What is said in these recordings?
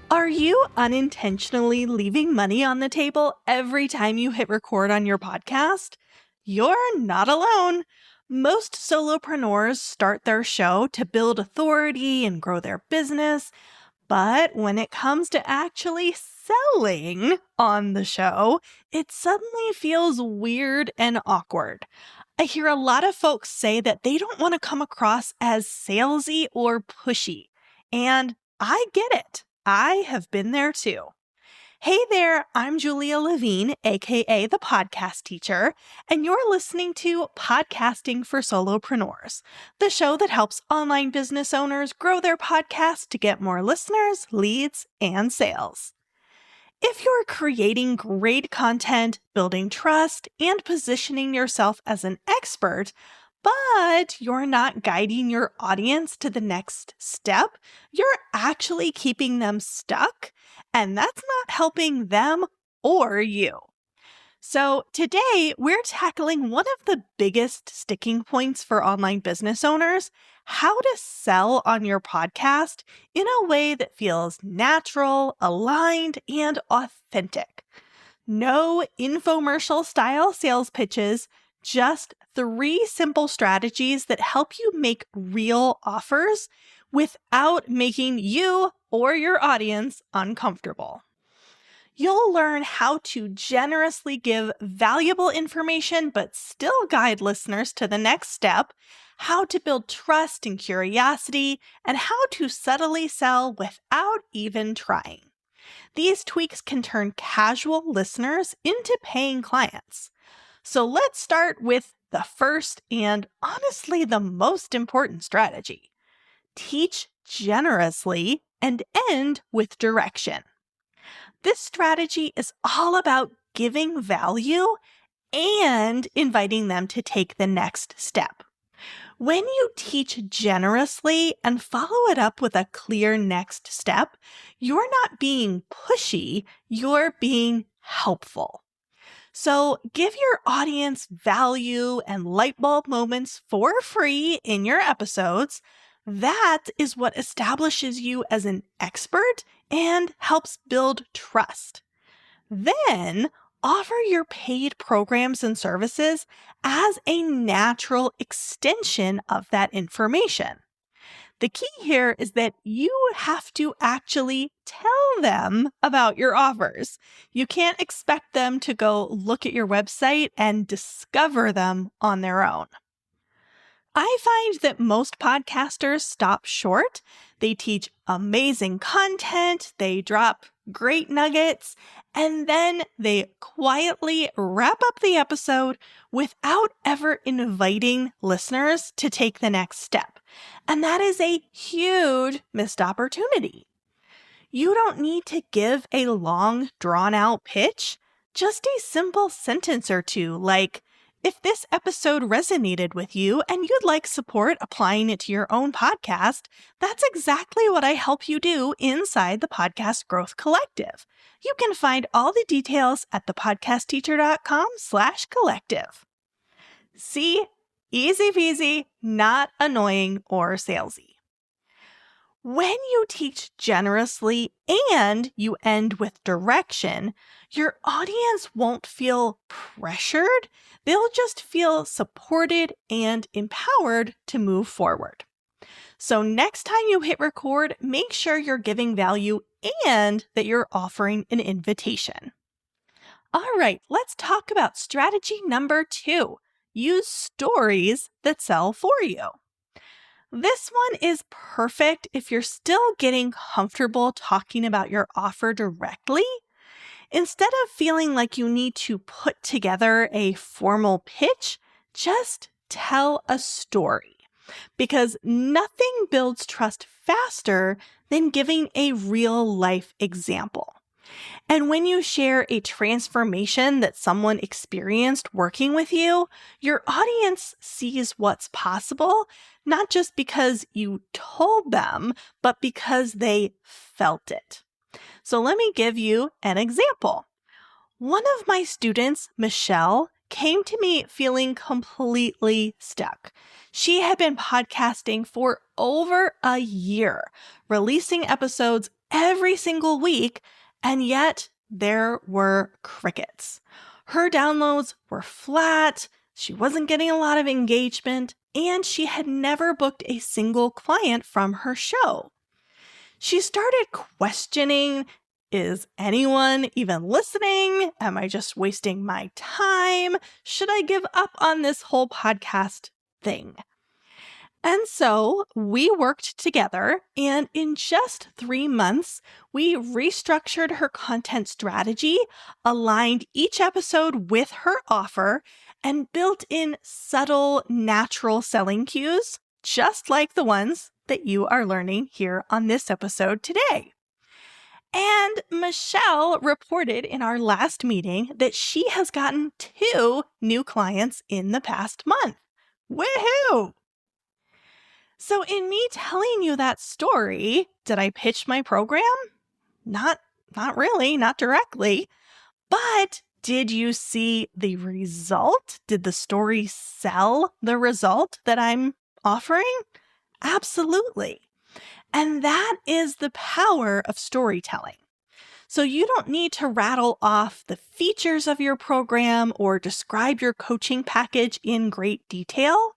Are you unintentionally leaving money on the table every time you hit record on your podcast? You're not alone. Most solopreneurs start their show to build authority and grow their business, but when it comes to actually selling on the show, it suddenly feels weird and awkward. I hear a lot of folks say that they don't want to come across as salesy or pushy, and I get it. I have been there too. Hey there, I'm Julia Levine, aka the podcast teacher, and you're listening to Podcasting for Solopreneurs, the show that helps online business owners grow their podcast to get more listeners, leads, and sales. If you're creating great content, building trust, and positioning yourself as an expert, but you're not guiding your audience to the next step, you're actually keeping them stuck, and that's not helping them or you. So today, we're tackling one of the biggest sticking points for online business owners: how to sell on your podcast in a way that feels natural, aligned, and authentic. No infomercial style sales pitches, just 3 simple strategies that help you make real offers without making you or your audience uncomfortable. You'll learn how to generously give valuable information but still guide listeners to the next step, how to build trust and curiosity, and how to subtly sell without even trying. These tweaks can turn casual listeners into paying clients. So let's start with the first and honestly the most important strategy. Teach generously and end with direction. This strategy is all about giving value and inviting them to take the next step. When you teach generously and follow it up with a clear next step, you're not being pushy, you're being helpful. So give your audience value and light bulb moments for free in your episodes. That is what establishes you as an expert and helps build trust. Then offer your paid programs and services as a natural extension of that information. The key here is that you have to actually tell them about your offers. You can't expect them to go look at your website and discover them on their own. I find that most podcasters stop short. They teach amazing content, they drop great nuggets, and then they quietly wrap up the episode without ever inviting listeners to take the next step. And that is a huge missed opportunity. You don't need to give a long, drawn-out pitch, just a simple sentence or two like, "If this episode resonated with you and you'd like support applying it to your own podcast, that's exactly what I help you do inside the Podcast Growth Collective. You can find all the details at thepodcastteacher.com/collective. See? Easy peasy, not annoying or salesy. When you teach generously and you end with direction, your audience won't feel pressured. They'll just feel supported and empowered to move forward. So next time you hit record, make sure you're giving value and that you're offering an invitation. All right, let's talk about strategy number 2. Use stories that sell for you. This one is perfect if you're still getting comfortable talking about your offer directly. Instead of feeling like you need to put together a formal pitch, just tell a story. Because nothing builds trust faster than giving a real-life example. And when you share a transformation that someone experienced working with you, your audience sees what's possible, not just because you told them, but because they felt it. So let me give you an example. One of my students, Michelle, came to me feeling completely stuck. She had been podcasting for over a year, releasing episodes every single week, and yet there were crickets. Her downloads were flat, she wasn't getting a lot of engagement, and she had never booked a single client from her show. She started questioning, is anyone even listening? Am I just wasting my time? Should I give up on this whole podcast thing? And so we worked together, and in just 3 months, we restructured her content strategy, aligned each episode with her offer, and built in subtle, natural selling cues, just like the ones that you are learning here on this episode today. And Michelle reported in our last meeting that she has gotten 2 new clients in the past month. Woohoo! So in me telling you that story, did I pitch my program? Not really, not directly. But did you see the result? Did the story sell the result that I'm offering? Absolutely. And that is the power of storytelling. So you don't need to rattle off the features of your program or describe your coaching package in great detail.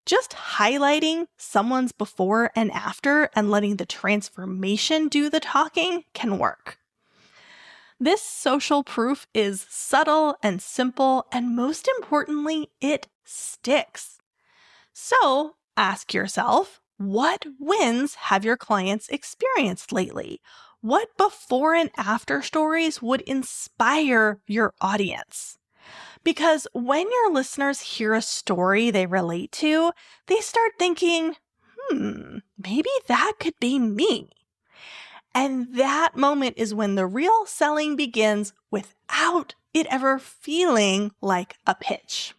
Just highlighting someone's before and after and letting the transformation do the talking can work. This social proof is subtle and simple, and most importantly, it sticks. So ask yourself, what wins have your clients experienced lately? What before and after stories would inspire your audience? Because when your listeners hear a story they relate to, they start thinking, maybe that could be me. And that moment is when the real selling begins without it ever feeling like a pitch.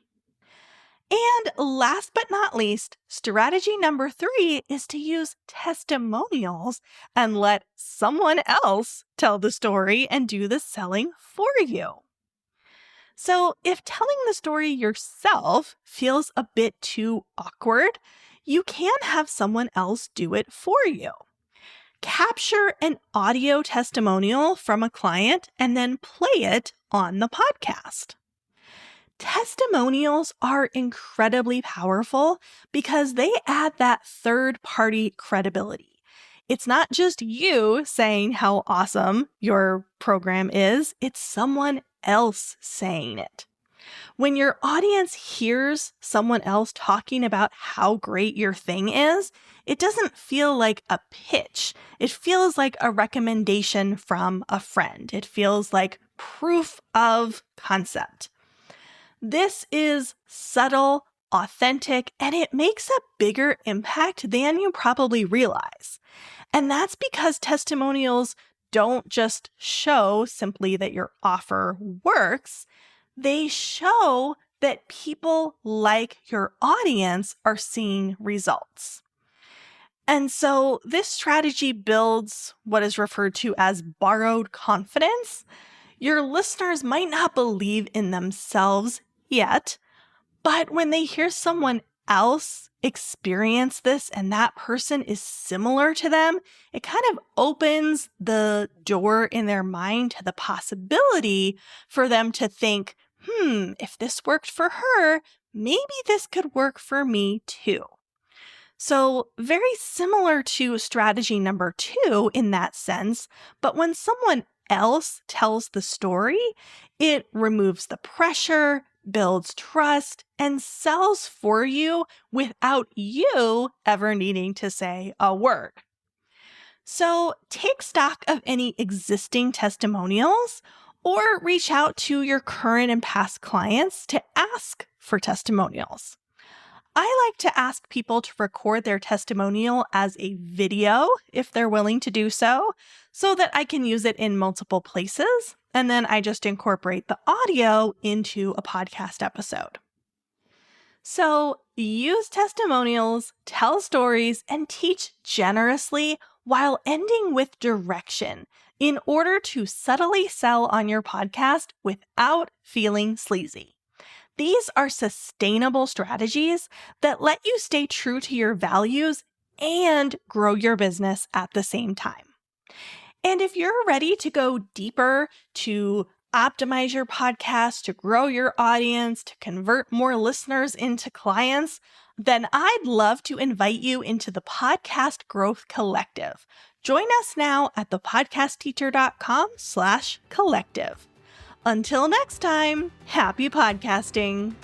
And last but not least, strategy number 3 is to use testimonials and let someone else tell the story and do the selling for you. So if telling the story yourself feels a bit too awkward, you can have someone else do it for you. Capture an audio testimonial from a client and then play it on the podcast. Testimonials are incredibly powerful because they add that third-party credibility. It's not just you saying how awesome your program is, it's someone else saying it. When your audience hears someone else talking about how great your thing is, it doesn't feel like a pitch. It feels like a recommendation from a friend. It feels like proof of concept. This is subtle, authentic, and it makes a bigger impact than you probably realize. And that's because testimonials don't just show simply that your offer works. They show that people like your audience are seeing results. And so this strategy builds what is referred to as borrowed confidence. Your listeners might not believe in themselves yet, but when they hear someone else experience this and that person is similar to them, it kind of opens the door in their mind to the possibility for them to think, if this worked for her, maybe this could work for me too. So very similar to strategy number 2 in that sense, but when someone else tells the story, it removes the pressure, builds trust, and sells for you without you ever needing to say a word. So take stock of any existing testimonials or reach out to your current and past clients to ask for testimonials. I like to ask people to record their testimonial as a video if they're willing to do so that I can use it in multiple places. And then I just incorporate the audio into a podcast episode. So use testimonials, tell stories, and teach generously while ending with direction in order to subtly sell on your podcast without feeling sleazy. These are sustainable strategies that let you stay true to your values and grow your business at the same time. And if you're ready to go deeper to optimize your podcast, to grow your audience, to convert more listeners into clients, then I'd love to invite you into the Podcast Growth Collective. Join us now at thepodcastteacher.com/collective. Until next time, happy podcasting.